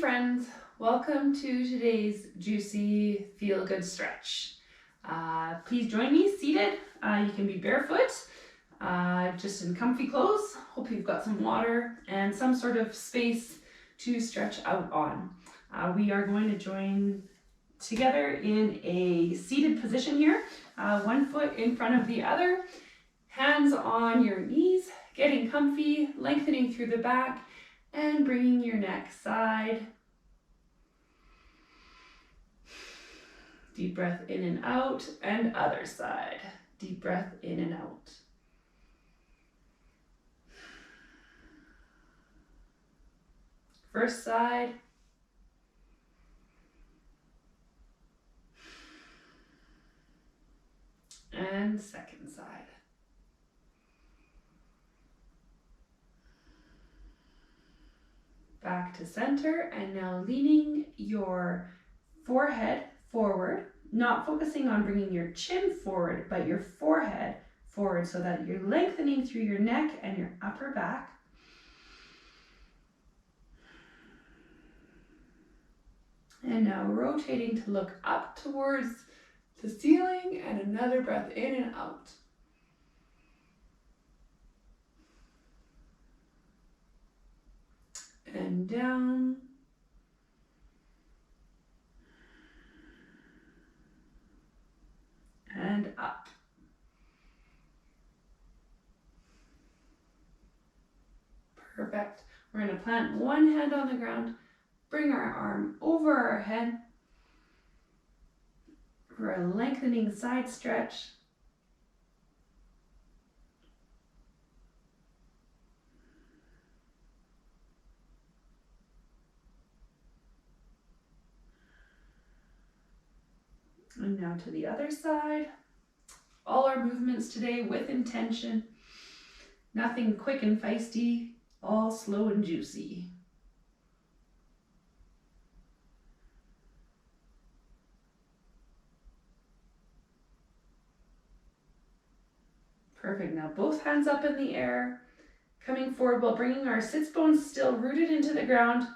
friends, welcome to today's juicy feel-good stretch. Please join me seated. You can be barefoot, just in comfy clothes. Hope you've got some water and some sort of space to stretch out on. We are going to join together in a seated position here, one foot in front of the other, hands on your knees, getting comfy, lengthening through the back, and bringing your neck side. Deep breath in and out, and other side. Deep breath in and out. First side. And second side. Back to center, and now leaning your forehead forward, not focusing on bringing your chin forward, but your forehead forward so that you're lengthening through your neck and your upper back. And now rotating to look up towards the ceiling, and another breath in and out. And down. And up. Perfect. We're going to plant one hand on the ground, bring our arm over our head for a lengthening side stretch. And now to the other side. All our movements today with intention. Nothing quick and feisty, all slow and juicy. Perfect. Now both hands up in the air, coming forward while bringing our sits bones still rooted into the ground,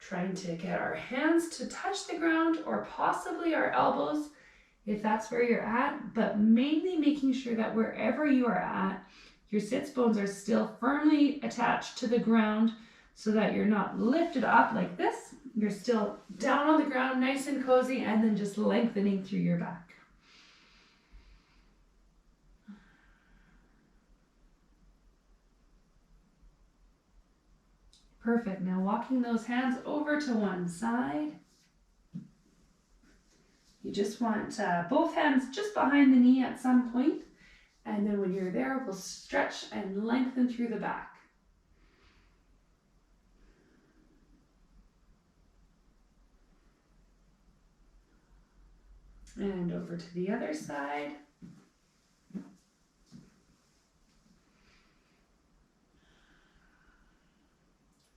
trying to get our hands to touch the ground or possibly our elbows if that's where you're at, but mainly making sure that wherever you are at, your sits bones are still firmly attached to the ground so that you're not lifted up like this. You're still down on the ground, nice and cozy, and then just lengthening through your back. Perfect. Now walking those hands over to one side. You just want both hands just behind the knee at some point, and then when you're there, we'll stretch and lengthen through the back. And over to the other side.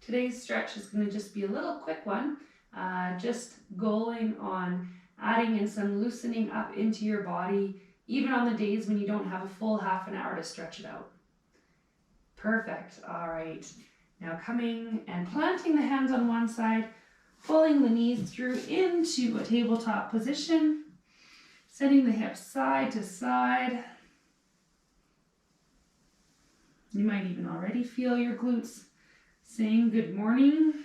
Today's stretch is going to just be a little quick one, just going on adding in some loosening up into your body, even on the days when you don't have a full half an hour to stretch it out. Perfect. All right. Now coming and planting the hands on one side, pulling the knees through into a tabletop position, sending the hips side to side. You might even already feel your glutes saying good morning.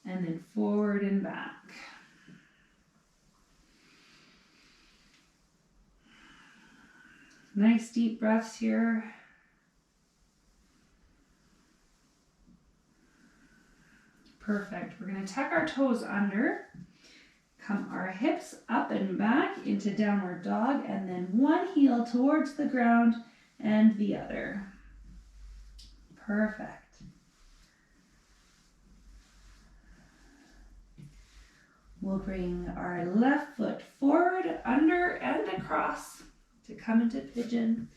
And then forward and back. Nice deep breaths here. Perfect. We're going to tuck our toes under, come our hips up and back into downward dog, and then one heel towards the ground and the other. Perfect. We'll bring our left foot forward, under, and across to come into pigeon.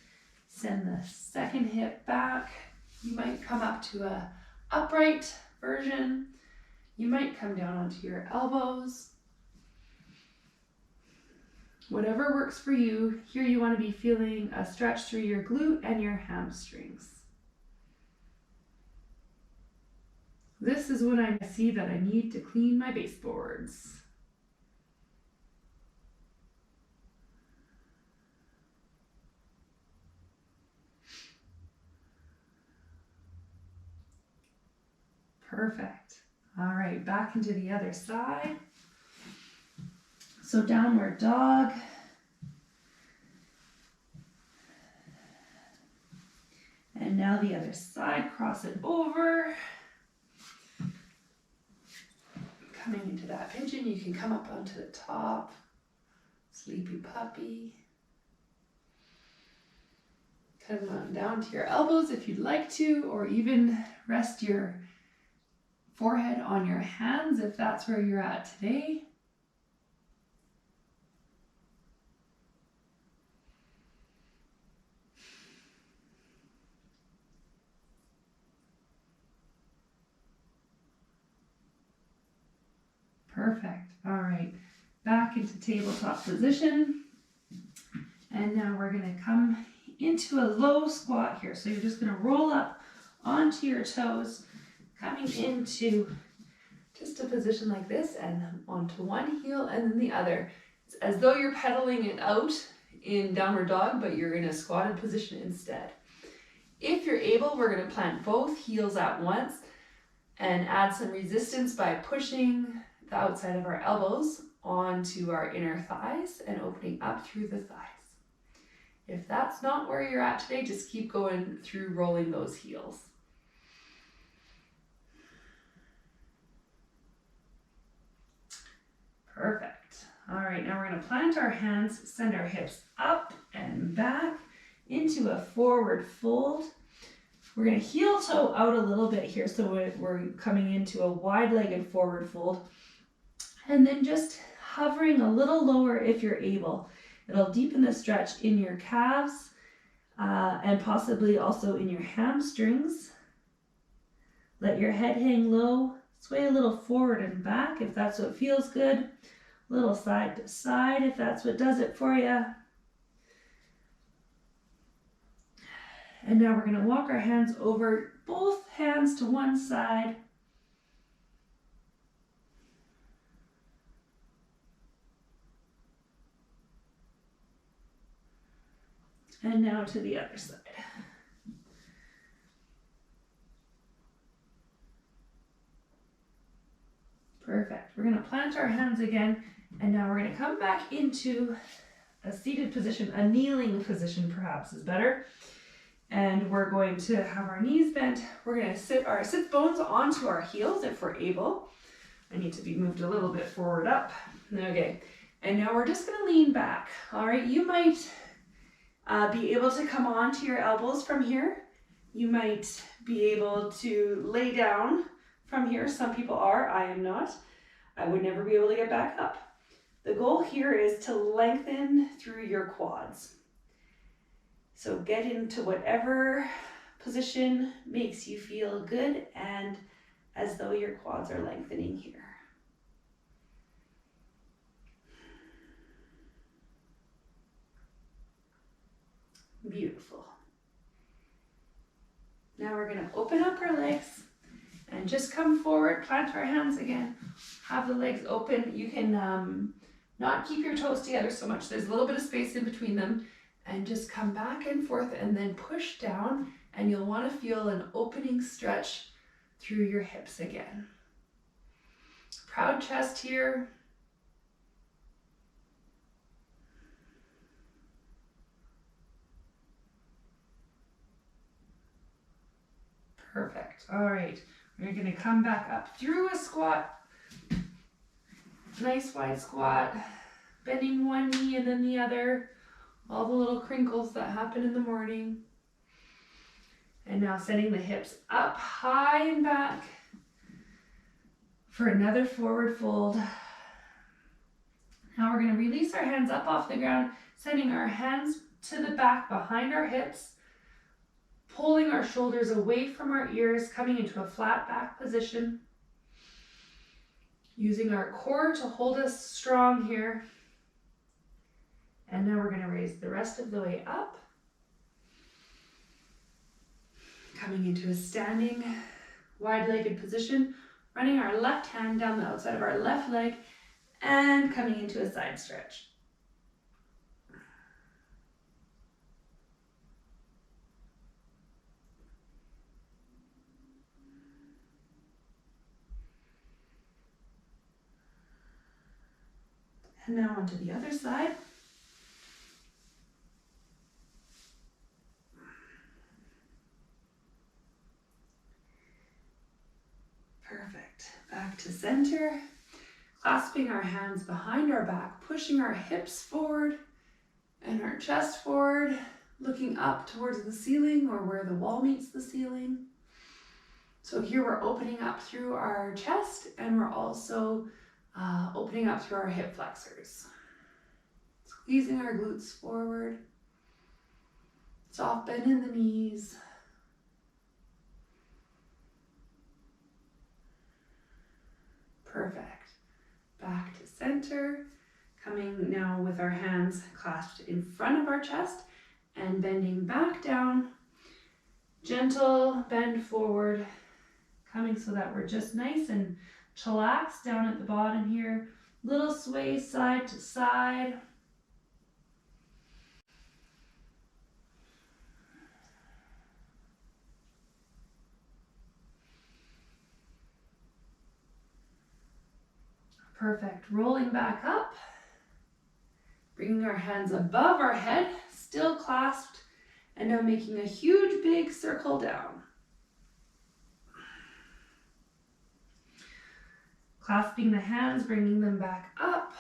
Send the second hip back. You might come up to a upright version. You might come down onto your elbows. Whatever works for you. Here you want to be feeling a stretch through your glute and your hamstrings. This is when I see that I need to clean my baseboards. Perfect. All right, back into the other side. So downward dog. And now the other side, cross it over. Coming into that pigeon, you can come up onto the top. Sleepy puppy. Come on down to your elbows if you'd like to, or even rest your forehead on your hands if that's where you're at today. Perfect. All right, back into tabletop position. And now we're going to come into a low squat here. So you're just going to roll up onto your toes, coming into just a position like this and onto one heel and then the other. It's as though you're pedaling it out in downward dog, but you're in a squatted position instead. If you're able, we're going to plant both heels at once and add some resistance by pushing the outside of our elbows onto our inner thighs and opening up through the thighs. If that's not where you're at today, just keep going through rolling those heels. Perfect. All right, now we're going to plant our hands, send our hips up and back into a forward fold. We're going to heel toe out a little bit here, so we're coming into a wide-legged forward fold. And then just hovering a little lower if you're able. It'll deepen the stretch in your calves and possibly also in your hamstrings. Let your head hang low. Sway a little forward and back if that's what feels good. A little side to side if that's what does it for you. And now we're going to walk our hands over, both hands to one side. And now to the other side. Perfect. We're going to plant our hands again, and now we're going to come back into a seated position, a kneeling position perhaps is better. And we're going to have our knees bent. We're going to sit our sit bones onto our heels if we're able. I need to be moved a little bit forward up. Okay. And now we're just going to lean back. All right. You might be able to come onto your elbows from here. You might be able to lay down from here. Some people are, I am not. I would never be able to get back up. The goal here is to lengthen through your quads. So get into whatever position makes you feel good and as though your quads are lengthening here. Beautiful. Now we're going to open up our legs and just come forward, plant our hands again, have the legs open. You can not keep your toes together so much. There's a little bit of space in between them, and just come back and forth and then push down, and you'll want to feel an opening stretch through your hips again. Proud chest here. Perfect. All right. We're going to come back up through a squat. Nice wide squat. Bending one knee and then the other. All the little crinkles that happen in the morning. And now sending the hips up high and back for another forward fold. Now we're going to release our hands up off the ground, sending our hands to the back behind our hips. Pulling our shoulders away from our ears, coming into a flat back position. Using our core to hold us strong here. And now we're going to raise the rest of the way up. Coming into a standing wide-legged position, running our left hand down the outside of our left leg and coming into a side stretch. And now onto the other side. Perfect. Back to center. Clasping our hands behind our back, pushing our hips forward and our chest forward, looking up towards the ceiling or where the wall meets the ceiling. So here we're opening up through our chest and we're also opening up through our hip flexors. Squeezing our glutes forward. Soft bend in the knees. Perfect. Back to center. Coming now with our hands clasped in front of our chest and bending back down. Gentle bend forward. Coming so that we're just nice and chillaxed down at the bottom here. Little sway side to side. Perfect. Rolling back up. Bringing our hands above our head, still clasped, and now making a huge big circle down. Clasping the hands, bringing them back up,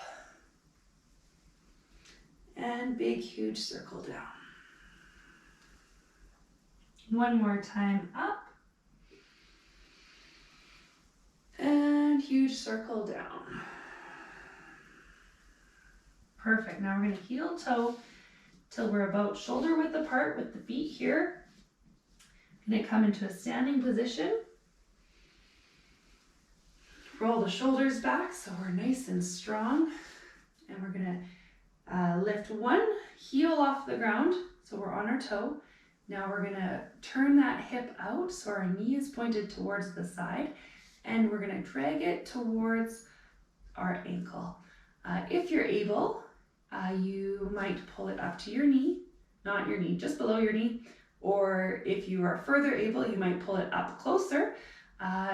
and big huge circle down. One more time up, and huge circle down. Perfect. Now we're going to heel toe till we're about shoulder width apart with the feet here. Going to come into a standing position. Roll the shoulders back so we're nice and strong. And we're going to lift one heel off the ground so we're on our toe. Now we're going to turn that hip out so our knee is pointed towards the side. And we're going to drag it towards our ankle. If you're able, you might pull it up to your knee, not your knee, just below your knee. Or if you are further able, you might pull it up closer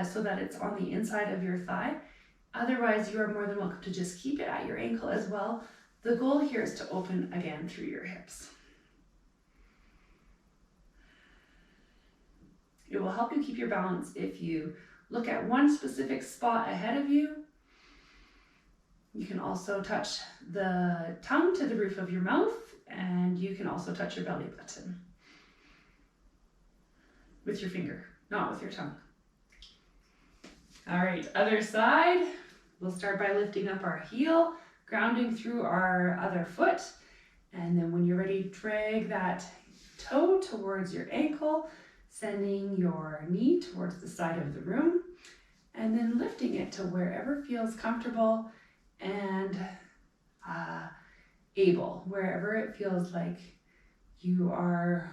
so that it's on the inside of your thigh. Otherwise, you are more than welcome to just keep it at your ankle as well. The goal here is to open again through your hips. It will help you keep your balance if you look at one specific spot ahead of you. You can also touch the tongue to the roof of your mouth, and you can also touch your belly button with your finger, not with your tongue. All right, other side. We'll start by lifting up our heel, grounding through our other foot, and then when you're ready, drag that toe towards your ankle, sending your knee towards the side of the room, and then lifting it to wherever feels comfortable and able, wherever it feels like you are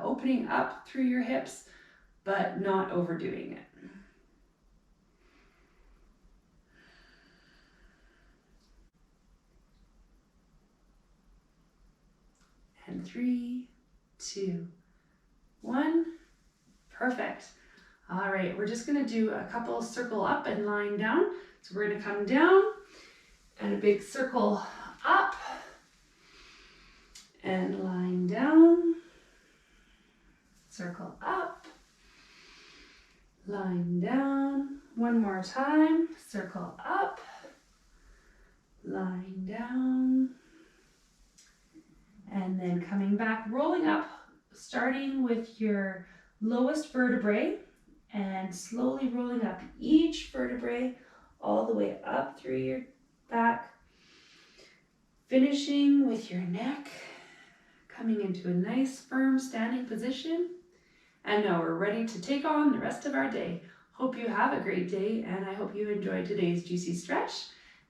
opening up through your hips, but not overdoing it. And 3, 2, 1. Perfect. All right, we're just going to do a couple circle up and line down. So we're going to come down and a big circle up and line down, circle up, line down. One more time, circle up, line down, and then coming back, rolling up, starting with your lowest vertebrae and slowly rolling up each vertebrae all the way up through your back, finishing with your neck, coming into a nice firm standing position. And now we're ready to take on the rest of our day. Hope you have a great day, and I hope you enjoyed today's juicy stretch,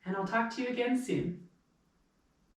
and I'll talk to you again soon.